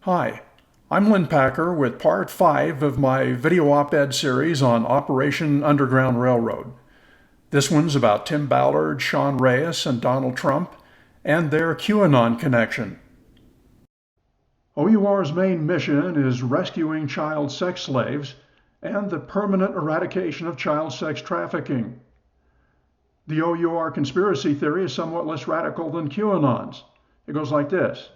Hi, I'm Lynn Packer with part 5 of my video op-ed series on Operation Underground Railroad. This one's about Tim Ballard, Sean Reyes, and Donald Trump, and their QAnon connection. OUR's main mission is rescuing child sex slaves and the permanent eradication of child sex trafficking. The OUR conspiracy theory is somewhat less radical than QAnon's. It goes like this.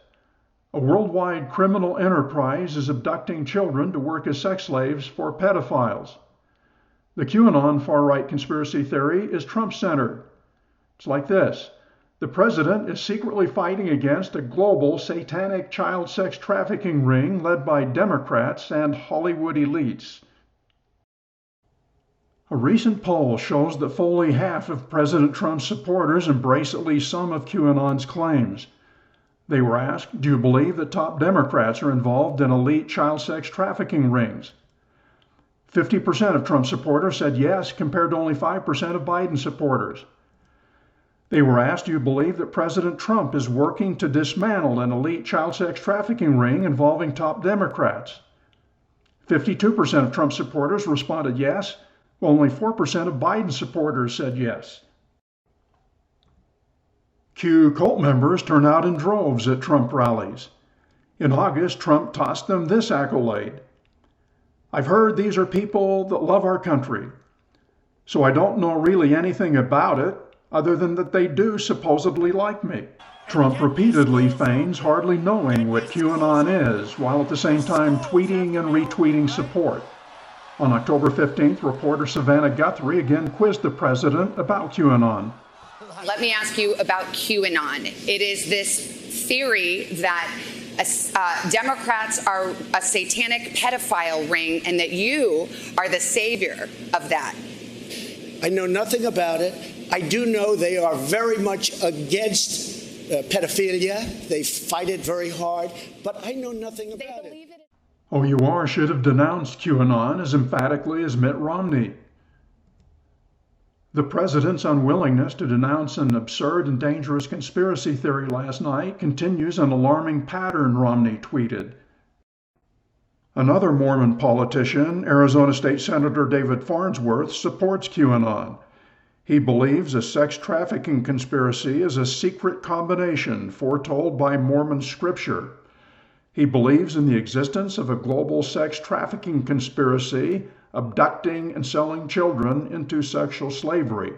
A worldwide criminal enterprise is abducting children to work as sex slaves for pedophiles. The QAnon far-right conspiracy theory is Trump-centered. It's like this. The president is secretly fighting against a global satanic child sex trafficking ring led by Democrats and Hollywood elites. A recent poll shows that fully half of President Trump's supporters embrace at least some of QAnon's claims. They were asked, do you believe that top Democrats are involved in elite child sex trafficking rings? 50% of Trump supporters said yes, compared to only 5% of Biden supporters. They were asked, do you believe that President Trump is working to dismantle an elite child sex trafficking ring involving top Democrats? 52% of Trump supporters responded yes, while only 4% of Biden supporters said yes. Q cult members turn out in droves at Trump rallies. In August, Trump tossed them this accolade. I've heard these are people that love our country, so I don't know really anything about it other than that they do supposedly like me. Trump repeatedly feigns hardly knowing what QAnon is, while at the same time tweeting and retweeting support. On October 15th, reporter Savannah Guthrie again quizzed the president about QAnon. Let me ask you about QAnon. It is this theory that Democrats are a satanic pedophile ring and that you are the savior of that. I know nothing about it. I do know they are very much against pedophilia. They fight it very hard, but I know nothing about it. OUR should have denounced QAnon as emphatically as Mitt Romney. The president's unwillingness to denounce an absurd and dangerous conspiracy theory last night continues an alarming pattern, Romney tweeted. Another Mormon politician, Arizona State Senator David Farnsworth, supports QAnon. He believes a sex trafficking conspiracy is a secret combination foretold by Mormon scripture. He believes in the existence of a global sex trafficking conspiracy abducting and selling children into sexual slavery.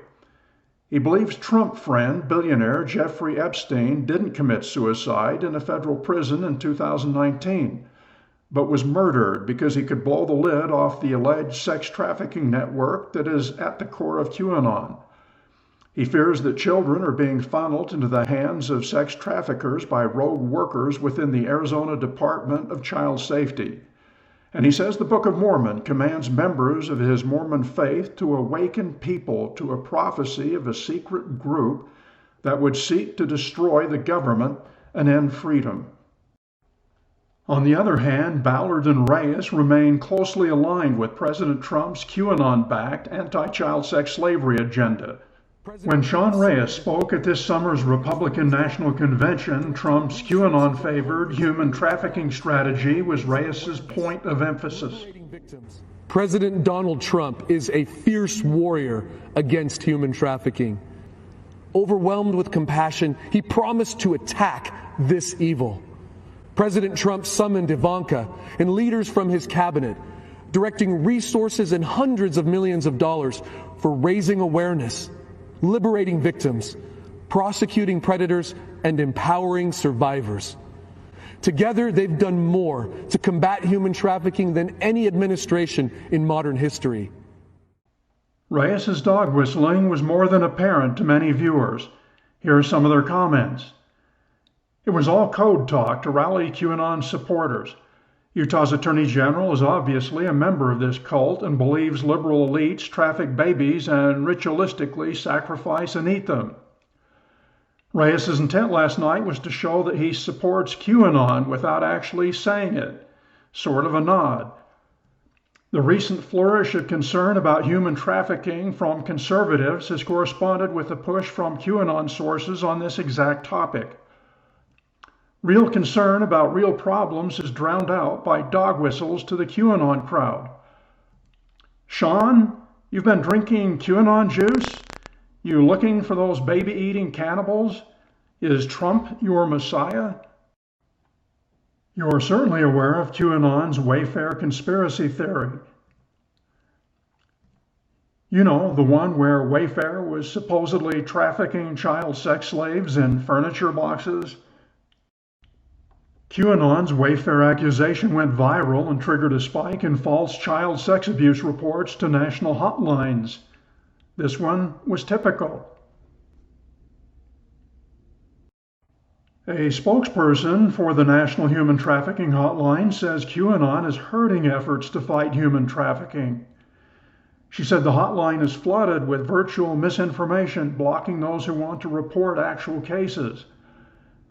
He believes Trump friend, billionaire Jeffrey Epstein didn't commit suicide in a federal prison in 2019, but was murdered because he could blow the lid off the alleged sex trafficking network that is at the core of QAnon. He fears that children are being funneled into the hands of sex traffickers by rogue workers within the Arizona Department of Child Safety. And he says the Book of Mormon commands members of his Mormon faith to awaken people to a prophecy of a secret group that would seek to destroy the government and end freedom. On the other hand, Ballard and Reyes remain closely aligned with President Trump's QAnon-backed anti-child sex slavery agenda. When Sean Reyes spoke at this summer's Republican National Convention, Trump's QAnon-favored human trafficking strategy was Reyes's point of emphasis. President Donald Trump is a fierce warrior against human trafficking. Overwhelmed with compassion, he promised to attack this evil. President Trump summoned Ivanka and leaders from his cabinet, directing resources and hundreds of millions of dollars for raising awareness, liberating victims, prosecuting predators, and empowering survivors. Together, they've done more to combat human trafficking than any administration in modern history. Reyes's dog whistling was more than apparent to many viewers. Here are some of their comments. It was all code talk to rally QAnon supporters. Utah's Attorney General is obviously a member of this cult and believes liberal elites traffic babies and ritualistically sacrifice and eat them. Reyes's intent last night was to show that he supports QAnon without actually saying it, sort of a nod. The recent flourish of concern about human trafficking from conservatives has corresponded with a push from QAnon sources on this exact topic. Real concern about real problems is drowned out by dog whistles to the QAnon crowd. Sean, you've been drinking QAnon juice? You looking for those baby-eating cannibals? Is Trump your messiah? You're certainly aware of QAnon's Wayfair conspiracy theory. You know, the one where Wayfair was supposedly trafficking child sex slaves in furniture boxes. QAnon's Wayfair accusation went viral and triggered a spike in false child sex abuse reports to national hotlines. This one was typical. A spokesperson for the National Human Trafficking Hotline says QAnon is hurting efforts to fight human trafficking. She said the hotline is flooded with virtual misinformation, blocking those who want to report actual cases.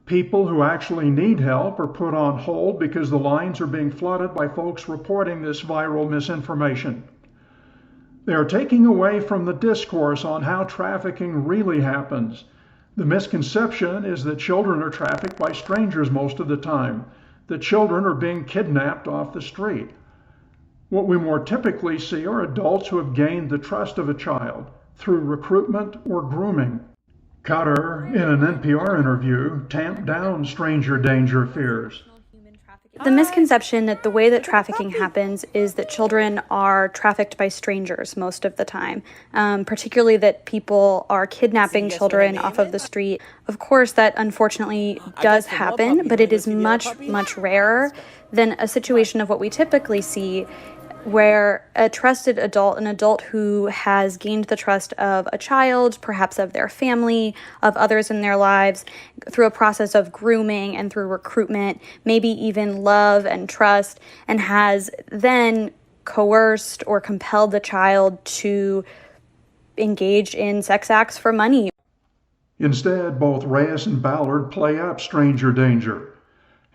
People who actually need help are put on hold because the lines are being flooded by folks reporting this viral misinformation. They are taking away from the discourse on how trafficking really happens. The misconception is that children are trafficked by strangers most of the time, that children are being kidnapped off the street. What we more typically see are adults who have gained the trust of a child through recruitment or grooming. Cutter, in an NPR interview, tamped down stranger danger fears. The misconception that the way that trafficking happens is that children are trafficked by strangers most of the time, particularly that people are kidnapping children off of the street. Of course, that unfortunately does happen, but it is much, much rarer than a situation of what we typically see, where a trusted adult, an adult who has gained the trust of a child, perhaps of their family, of others in their lives, through a process of grooming and through recruitment, maybe even love and trust, and has then coerced or compelled the child to engage in sex acts for money. Instead, both Reyes and Ballard play up stranger danger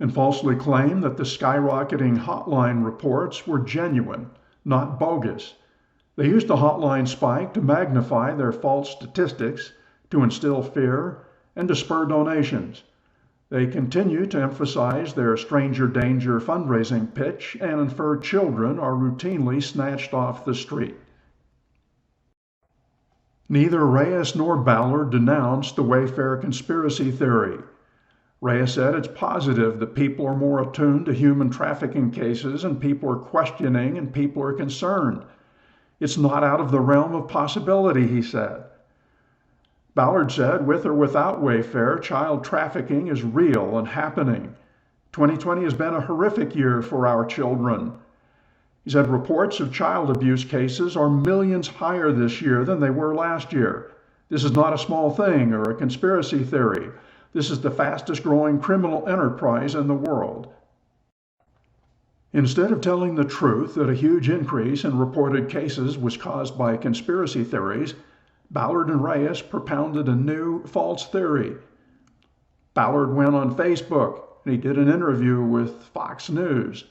and falsely claim that the skyrocketing hotline reports were genuine, not bogus. They used the hotline spike to magnify their false statistics, to instill fear, and to spur donations. They continue to emphasize their stranger danger fundraising pitch and infer children are routinely snatched off the street. Neither Reyes nor Ballard denounced the Wayfair conspiracy theory. Reyes said it's positive that people are more attuned to human trafficking cases and people are questioning and people are concerned. It's not out of the realm of possibility, he said. Ballard said, with or without Wayfair, child trafficking is real and happening. 2020 has been a horrific year for our children. He said reports of child abuse cases are millions higher this year than they were last year. This is not a small thing or a conspiracy theory. This is the fastest growing criminal enterprise in the world. Instead of telling the truth that a huge increase in reported cases was caused by conspiracy theories, Ballard and Reyes propounded a new false theory. Ballard went on Facebook and he did an interview with Fox News.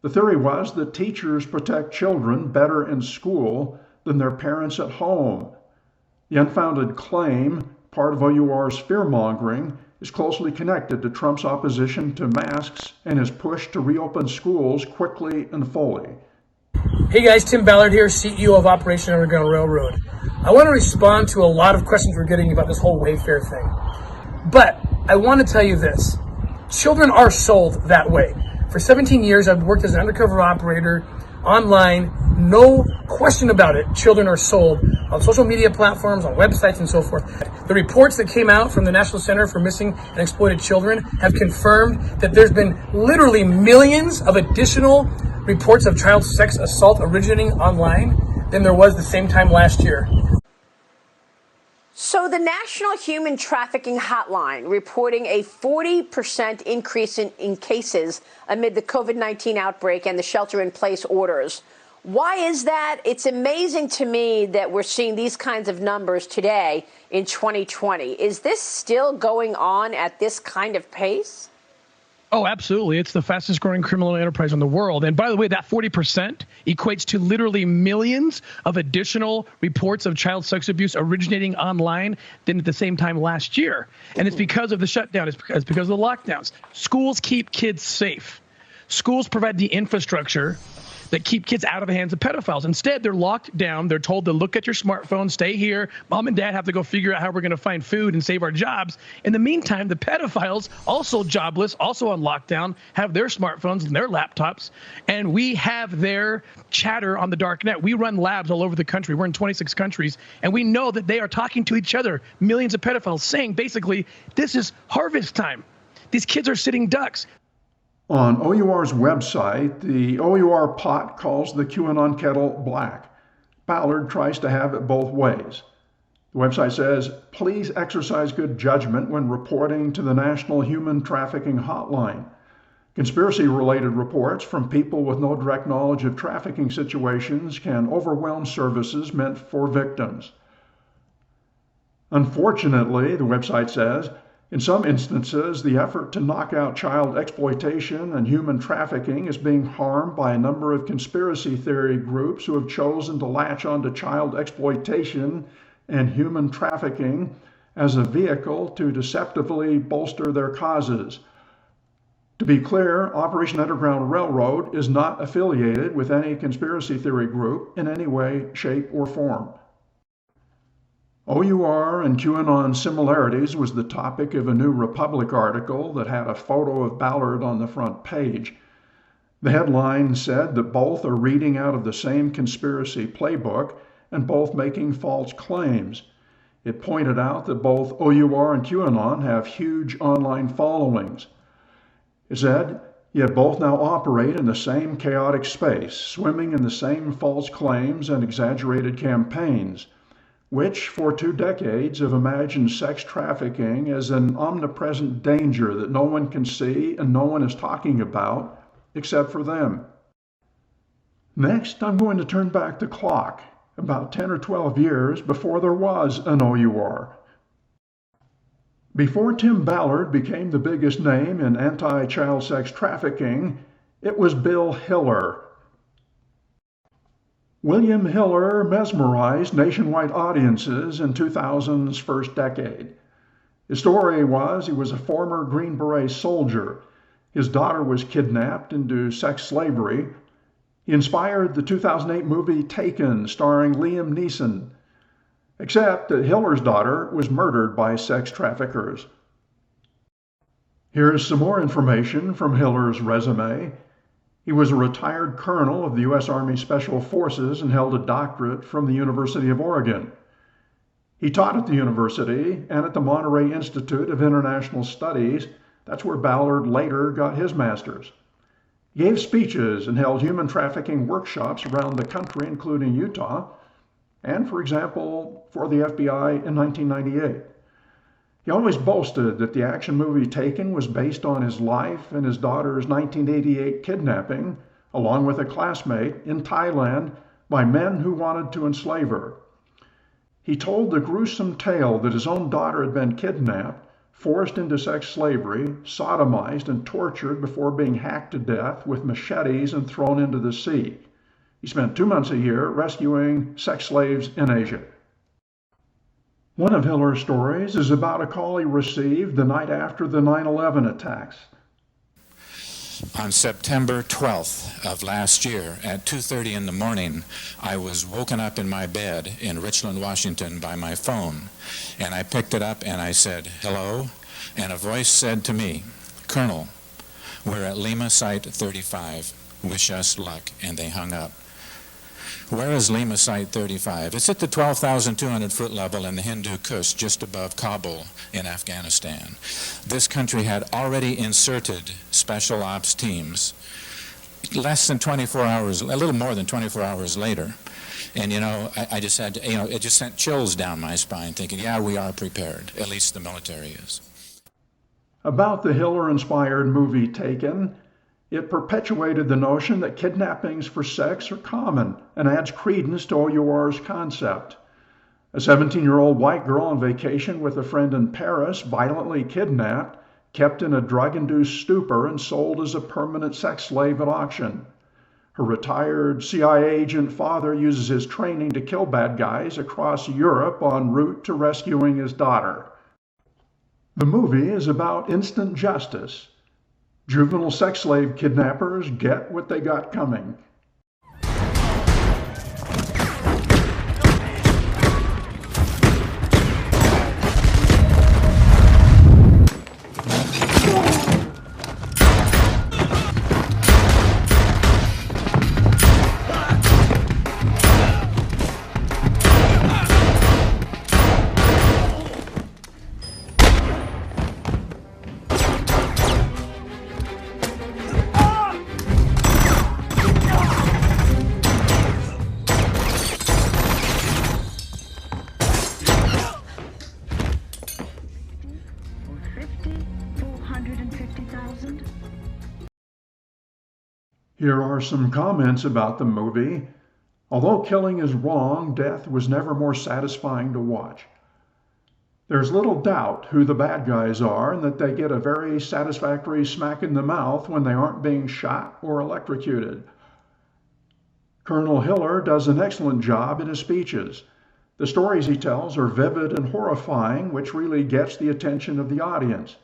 The theory was that teachers protect children better in school than their parents at home. The unfounded claim, part of OUR's fear-mongering, is closely connected to Trump's opposition to masks and his push to reopen schools quickly and fully. Hey guys, Tim Ballard here, CEO of Operation Underground Railroad. I want to respond to a lot of questions we're getting about this whole Wayfair thing. But I want to tell you this. Children are sold that way. For 17 years, I've worked as an undercover operator online. No question about it. Children are sold on social media platforms, on websites, and so forth. The reports that came out from the National Center for Missing and Exploited Children have confirmed that there's been literally millions of additional reports of child sex assault originating online than there was the same time last year. So the National Human Trafficking Hotline reporting a 40% increase in cases amid the COVID-19 outbreak and the shelter-in-place orders. Why is that? It's amazing to me that we're seeing these kinds of numbers today in 2020. Is this still going on at this kind of pace? Oh, absolutely. It's the fastest growing criminal enterprise in the world. And by the way, that 40% equates to literally millions of additional reports of child sex abuse originating online than at the same time last year. And it's because of the shutdown. It's because of the lockdowns. Schools keep kids safe. Schools provide the infrastructure that keep kids out of the hands of pedophiles. Instead, they're locked down. They're told to look at your smartphone, stay here. Mom and dad have to go figure out how we're going to find food and save our jobs. In the meantime, the pedophiles, also jobless, also on lockdown, have their smartphones and their laptops, and we have their chatter on the dark net. We run labs all over the country. We're in 26 countries, and we know that they are talking to each other, millions of pedophiles, saying basically, this is harvest time. These kids are sitting ducks. On OUR's website, the OUR pot calls the QAnon kettle black. Ballard tries to have it both ways. The website says, please exercise good judgment when reporting to the National Human Trafficking Hotline. Conspiracy-related reports from people with no direct knowledge of trafficking situations can overwhelm services meant for victims. Unfortunately, the website says, in some instances, the effort to knock out child exploitation and human trafficking is being harmed by a number of conspiracy theory groups who have chosen to latch onto child exploitation and human trafficking as a vehicle to deceptively bolster their causes. To be clear, Operation Underground Railroad is not affiliated with any conspiracy theory group in any way, shape, or form. OUR and QAnon similarities was the topic of a New Republic article that had a photo of Ballard on the front page. The headline said that both are reading out of the same conspiracy playbook and both making false claims. It pointed out that both OUR and QAnon have huge online followings. It said, yet both now operate in the same chaotic space, swimming in the same false claims and exaggerated campaigns, which for 2 decades have imagined sex trafficking as an omnipresent danger that no one can see and no one is talking about except for them. Next, I'm going to turn back the clock about 10 or 12 years before there was an OUR. Before Tim Ballard became the biggest name in anti-child sex trafficking, it was Bill Hillar. William Hillar mesmerized nationwide audiences in 2000's first decade. His story was he was a former Green Beret soldier. His daughter was kidnapped into sex slavery. He inspired the 2008 movie Taken, starring Liam Neeson, except that Hillar's daughter was murdered by sex traffickers. Here's some more information from Hillar's resume. He was a retired colonel of the U.S. Army Special Forces and held a doctorate from the University of Oregon. He taught at the university and at the Monterey Institute of International Studies. That's where Ballard later got his master's. He gave speeches and held human trafficking workshops around the country, including Utah, and, for example, for the FBI in 1998. He always boasted that the action movie Taken was based on his life and his daughter's 1988 kidnapping, along with a classmate, in Thailand by men who wanted to enslave her. He told the gruesome tale that his own daughter had been kidnapped, forced into sex slavery, sodomized, and tortured before being hacked to death with machetes and thrown into the sea. He spent 2 months a year rescuing sex slaves in Asia. One of Hillar's stories is about a call he received the night after the 9/11 attacks. On September 12th of last year at 2:30 in the morning, I was woken up in my bed in Richland, Washington by my phone. And I picked it up and I said, hello, and a voice said to me, Colonel, we're at Lima Site 35. Wish us luck. And they hung up. Where is Lima Site 35? It's at the 12,200-foot level in the Hindu Kush, just above Kabul in Afghanistan. This country had already inserted special ops teams less than 24 hours, a little more than 24 hours later. And, I just had to, it just sent chills down my spine thinking, yeah, we are prepared. At least the military is. About the Hillar-inspired movie Taken, it perpetuated the notion that kidnappings for sex are common and adds credence to OUR's concept. A 17-year-old white girl on vacation with a friend in Paris, violently kidnapped, kept in a drug-induced stupor and sold as a permanent sex slave at auction. Her retired CIA agent father uses his training to kill bad guys across Europe en route to rescuing his daughter. The movie is about instant justice. Juvenile sex slave kidnappers get what they got coming. Here are some comments about the movie. Although killing is wrong, death was never more satisfying to watch. There's little doubt who the bad guys are and that they get a very satisfactory smack in the mouth when they aren't being shot or electrocuted. Colonel Hillar does an excellent job in his speeches. The stories he tells are vivid and horrifying, which really gets the attention of the audience.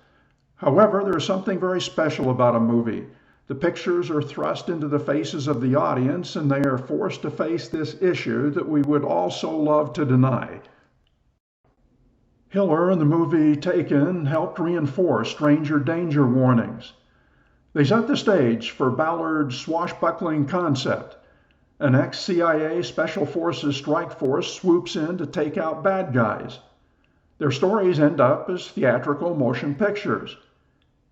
However, there's something very special about a movie. The pictures are thrust into the faces of the audience, and they are forced to face this issue that we would all so love to deny. Hillar in the movie Taken helped reinforce stranger danger warnings. They set the stage for Ballard's swashbuckling concept. An ex-CIA Special Forces strike force swoops in to take out bad guys. Their stories end up as theatrical motion pictures.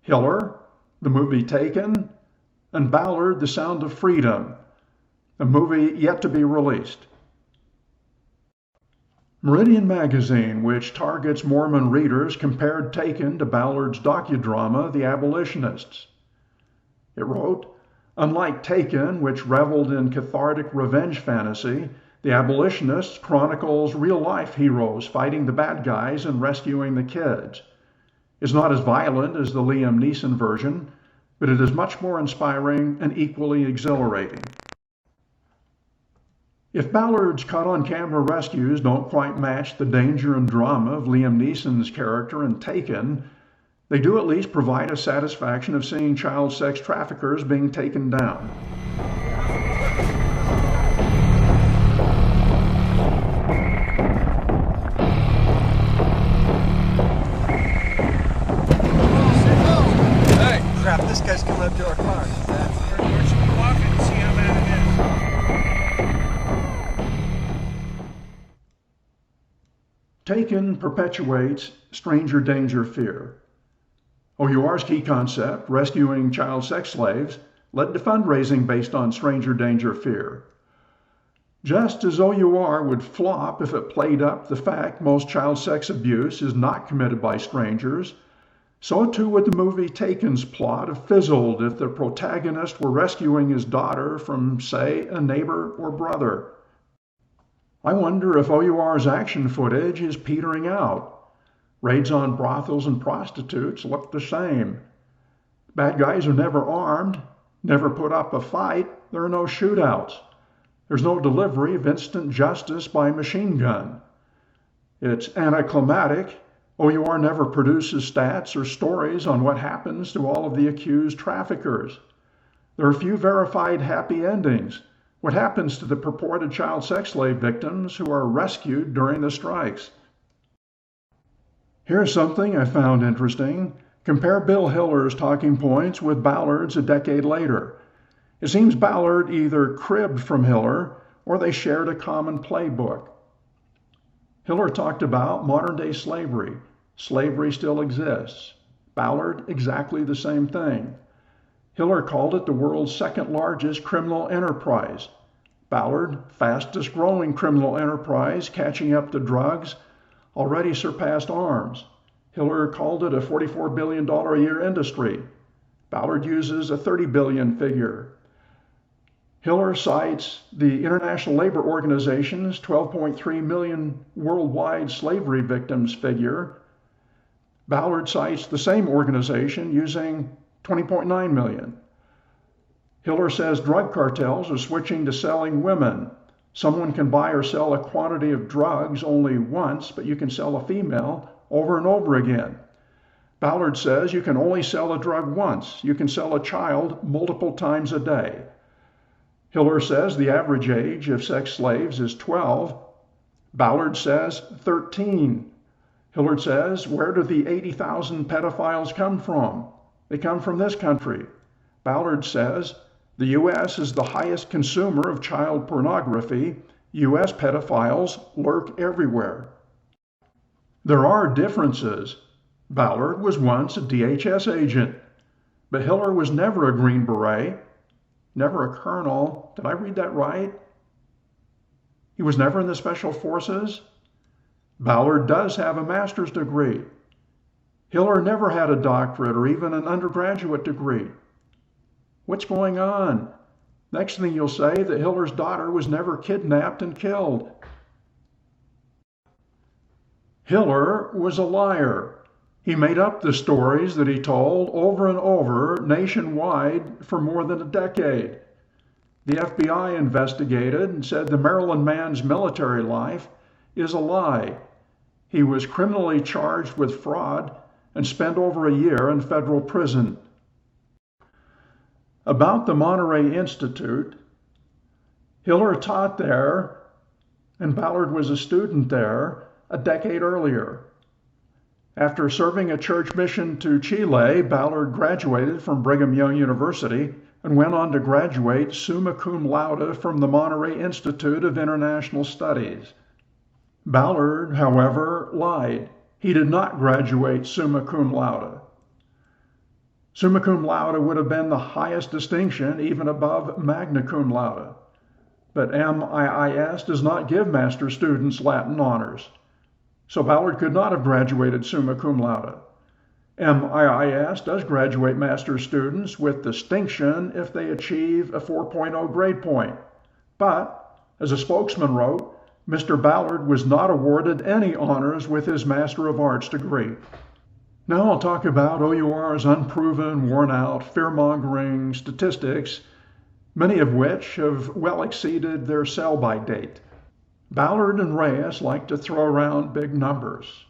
Hillar, the movie Taken, and Ballard, The Sound of Freedom, a movie yet to be released. Meridian Magazine, which targets Mormon readers, compared Taken to Ballard's docudrama, The Abolitionists. It wrote, "Unlike Taken, which reveled in cathartic revenge fantasy, The Abolitionists chronicles real-life heroes fighting the bad guys and rescuing the kids. It's not as violent as the Liam Neeson version, but it is much more inspiring and equally exhilarating." If Ballard's caught-on-camera rescues don't quite match the danger and drama of Liam Neeson's character in Taken, they do at least provide a satisfaction of seeing child sex traffickers being taken down. Crap, this guy's coming up to our car. Where should we walk and see how bad it is? Taken perpetuates stranger danger fear. OUR's key concept, rescuing child sex slaves, led to fundraising based on stranger danger fear. Just as OUR would flop if it played up the fact most child sex abuse is not committed by strangers, so too would the movie Taken's plot have fizzled if the protagonist were rescuing his daughter from, say, a neighbor or brother. I wonder if OUR's action footage is petering out. Raids on brothels and prostitutes look the same. Bad guys are never armed, never put up a fight, there are no shootouts. There's no delivery of instant justice by machine gun. It's anticlimactic. OUR never produces stats or stories on what happens to all of the accused traffickers. There are few verified happy endings. What happens to the purported child sex slave victims who are rescued during the strikes? Here's something I found interesting. Compare Bill Hillar's talking points with Ballard's a decade later. It seems Ballard either cribbed from Hillar or they shared a common playbook. Hillar talked about modern-day slavery. Slavery still exists. Ballard, exactly the same thing. Hillar called it the world's second largest criminal enterprise. Ballard, fastest growing criminal enterprise, catching up to drugs, already surpassed arms. Hillar called it a $44 billion a year industry. Ballard uses a $30 billion figure. Hillar cites the International Labor Organization's 12.3 million worldwide slavery victims figure. Ballard cites the same organization using 20.9 million. Hillar says drug cartels are switching to selling women. Someone can buy or sell a quantity of drugs only once, but you can sell a female over and over again. Ballard says you can only sell a drug once. You can sell a child multiple times a day. Hillar says the average age of sex slaves is 12. Ballard says 13. Hillar says, where do the 80,000 pedophiles come from? They come from this country. Ballard says, the U.S. is the highest consumer of child pornography. U.S. pedophiles lurk everywhere. There are differences. Ballard was once a DHS agent, but Hillar was never a Green Beret, never a colonel. Did I read that right? He was never in the Special Forces. Ballard does have a master's degree. Hillar never had a doctorate or even an undergraduate degree. What's going on? Next thing you'll say that Hillar's daughter was never kidnapped and killed. Hillar was a liar. He made up the stories that he told over and over nationwide for more than a decade. The FBI investigated and said the Maryland man's military life is a lie. He was criminally charged with fraud and spent over a year in federal prison. About the Monterey Institute, Hillar taught there, and Ballard was a student there a decade earlier. After serving a church mission to Chile, Ballard graduated from Brigham Young University and went on to graduate summa cum laude from the Monterey Institute of International Studies. Ballard, however, lied. He did not graduate summa cum laude. Summa cum laude would have been the highest distinction, even above magna cum laude. But MIIS does not give master's students Latin honors. So Ballard could not have graduated summa cum laude. MIIS does graduate master's students with distinction if they achieve a 4.0 grade point. But, as a spokesman wrote, Mr. Ballard was not awarded any honors with his Master of Arts degree. Now I'll talk about OUR's unproven, worn-out, fear-mongering statistics, many of which have well exceeded their sell-by date. Ballard and Reyes like to throw around big numbers.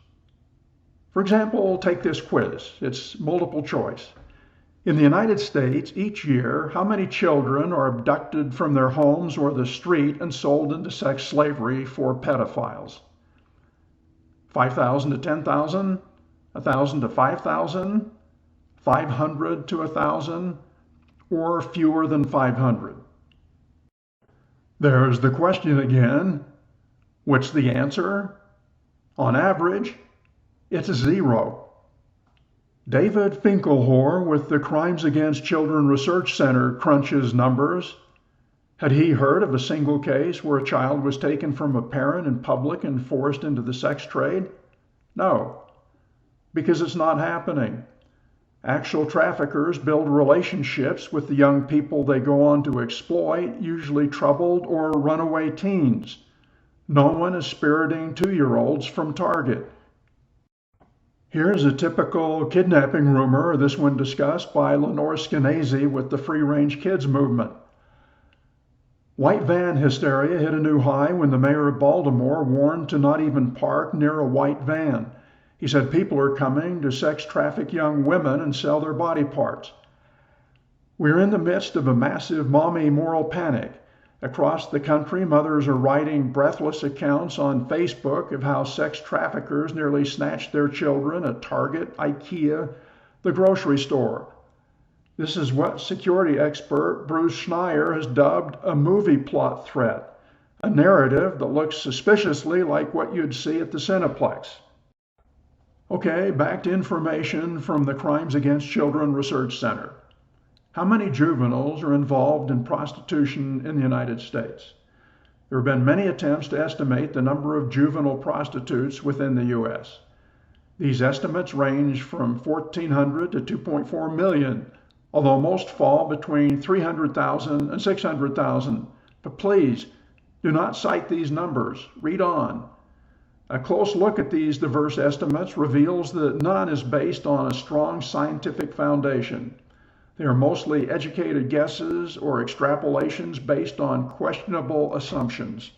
For example, take this quiz. It's multiple choice. In the United States, each year, how many children are abducted from their homes or the street and sold into sex slavery for pedophiles? 5,000 to 10,000? 1,000 to 5,000? 500 to 1,000? Or fewer than 500? There's the question again. What's the answer? On average, it's 0. David Finkelhor with the Crimes Against Children Research Center crunches numbers. Had he heard of a single case where a child was taken from a parent in public and forced into the sex trade? No, because it's not happening. Actual traffickers build relationships with the young people they go on to exploit, usually troubled or runaway teens. No one is spiriting 2-year-olds from Target. Here's a typical kidnapping rumor, this one discussed by Lenore Skenazy with the Free Range Kids movement. White van hysteria hit a new high when the mayor of Baltimore warned to not even park near a white van. He said people are coming to sex traffic young women and sell their body parts. We're in the midst of a massive mommy moral panic. Across the country, mothers are writing breathless accounts on Facebook of how sex traffickers nearly snatched their children at Target, IKEA, the grocery store. This is what security expert Bruce Schneier has dubbed a movie plot threat, a narrative that looks suspiciously like what you'd see at the Cineplex. Okay, back to information from the Crimes Against Children Research Center. How many juveniles are involved in prostitution in the United States? There have been many attempts to estimate the number of juvenile prostitutes within the U.S. These estimates range from 1,400 to 2.4 million, although most fall between 300,000 and 600,000. But please, do not cite these numbers. Read on. A close look at these diverse estimates reveals that none is based on a strong scientific foundation. They are mostly educated guesses or extrapolations based on questionable assumptions.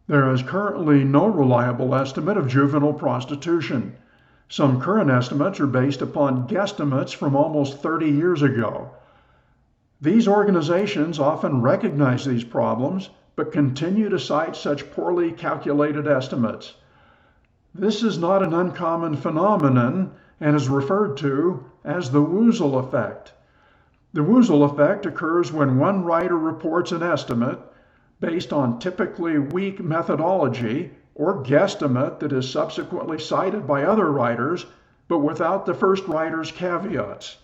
There is currently no reliable estimate of juvenile prostitution. Some current estimates are based upon guesstimates from almost 30 years ago. These organizations often recognize these problems, but continue to cite such poorly calculated estimates. This is not an uncommon phenomenon and is referred to as the Woozle effect. The Woozle effect occurs when one writer reports an estimate based on typically weak methodology or guesstimate that is subsequently cited by other writers, but without the first writer's caveats.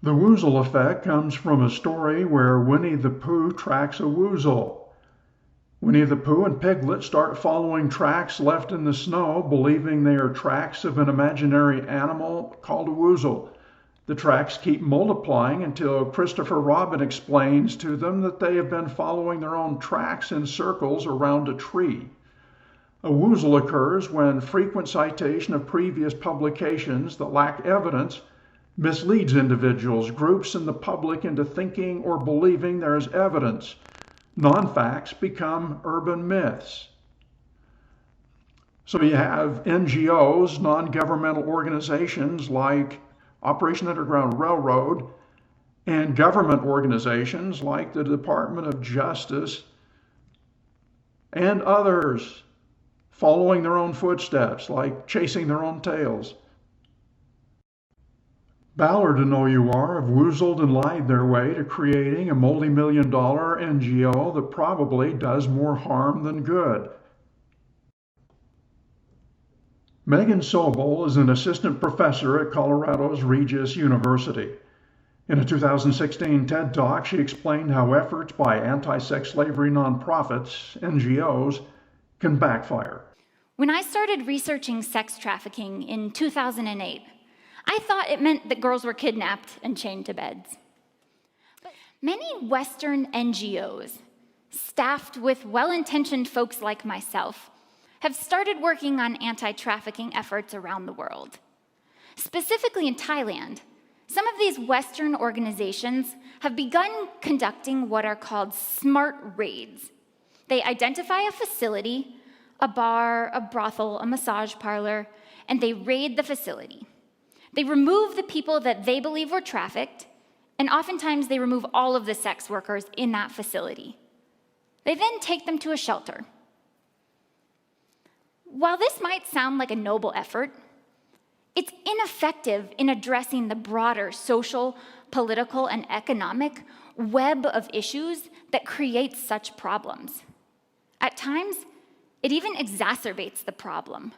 The Woozle effect comes from a story where Winnie the Pooh tracks a woozle. Winnie the Pooh and Piglet start following tracks left in the snow, believing they are tracks of an imaginary animal called a woozle. The tracks keep multiplying until Christopher Robin explains to them that they have been following their own tracks in circles around a tree. A woozle occurs when frequent citation of previous publications that lack evidence misleads individuals, groups, and the public into thinking or believing there is evidence. Non-facts become urban myths. So you have NGOs, non-governmental organizations like Operation Underground Railroad, and government organizations like the Department of Justice and others following their own footsteps, like chasing their own tails. Ballard and OUR have woozled and lied their way to creating a multi-million-dollar NGO that probably does more harm than good. Megan Sobel is an assistant professor at Colorado's Regis University. In a 2016 TED Talk, she explained how efforts by anti-sex slavery nonprofits, NGOs, can backfire. When I started researching sex trafficking in 2008, I thought it meant that girls were kidnapped and chained to beds. But many Western NGOs, staffed with well-intentioned folks like myself, have started working on anti-trafficking efforts around the world. Specifically in Thailand, some of these Western organizations have begun conducting what are called smart raids. They identify a facility, a bar, a brothel, a massage parlor, and they raid the facility. They remove the people that they believe were trafficked, and oftentimes they remove all of the sex workers in that facility. They then take them to a shelter. While this might sound like a noble effort, it's ineffective in addressing the broader social, political, and economic web of issues that create such problems. At times, it even exacerbates the problem.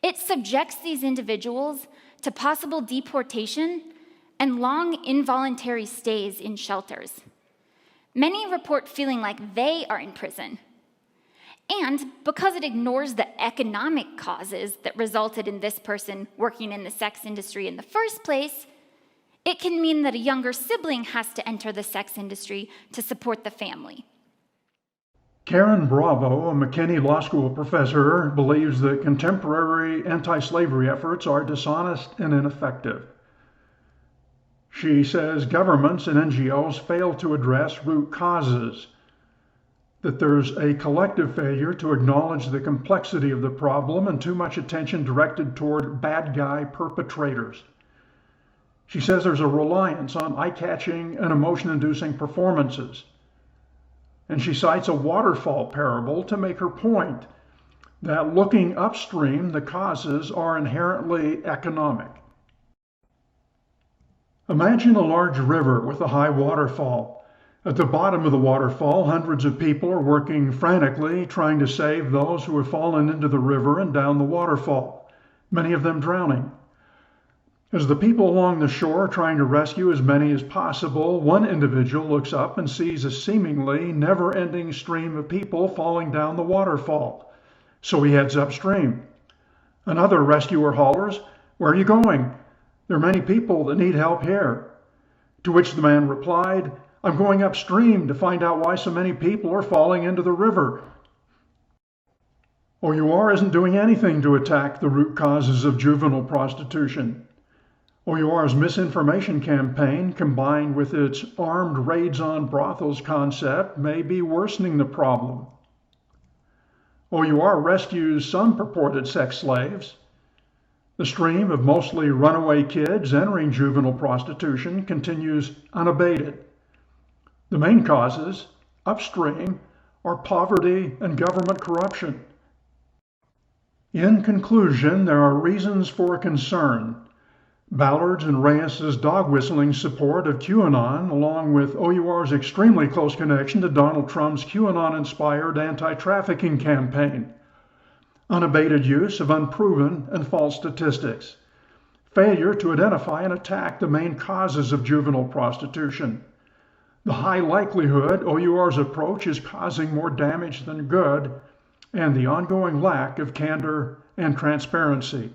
It subjects these individuals to possible deportation and long involuntary stays in shelters. Many report feeling like they are in prison. And because it ignores the economic causes that resulted in this person working in the sex industry in the first place, it can mean that a younger sibling has to enter the sex industry to support the family. Karen Bravo, a McKinney Law School professor, believes that contemporary anti-slavery efforts are dishonest and ineffective. She says governments and NGOs fail to address root causes, that there's a collective failure to acknowledge the complexity of the problem and too much attention directed toward bad guy perpetrators. She says there's a reliance on eye-catching and emotion-inducing performances. And she cites a waterfall parable to make her point that looking upstream, the causes are inherently economic. Imagine a large river with a high waterfall. At the bottom of the waterfall, hundreds of people are working frantically, trying to save those who have fallen into the river and down the waterfall, many of them drowning. As the people along the shore are trying to rescue as many as possible, one individual looks up and sees a seemingly never-ending stream of people falling down the waterfall. So he heads upstream. Another rescuer hollers, "Where are you going? There are many people that need help here." To which the man replied, "I'm going upstream to find out why so many people are falling into the river." OUR isn't doing anything to attack the root causes of juvenile prostitution. OUR's misinformation campaign, combined with its armed raids on brothels concept, may be worsening the problem. OUR rescues some purported sex slaves. The stream of mostly runaway kids entering juvenile prostitution continues unabated. The main causes, upstream, are poverty and government corruption. In conclusion, there are reasons for concern. Ballard's and Reyes' dog-whistling support of QAnon, along with OUR's extremely close connection to Donald Trump's QAnon-inspired anti-trafficking campaign, unabated use of unproven and false statistics, failure to identify and attack the main causes of juvenile prostitution, the high likelihood OUR's approach is causing more damage than good, and the ongoing lack of candor and transparency.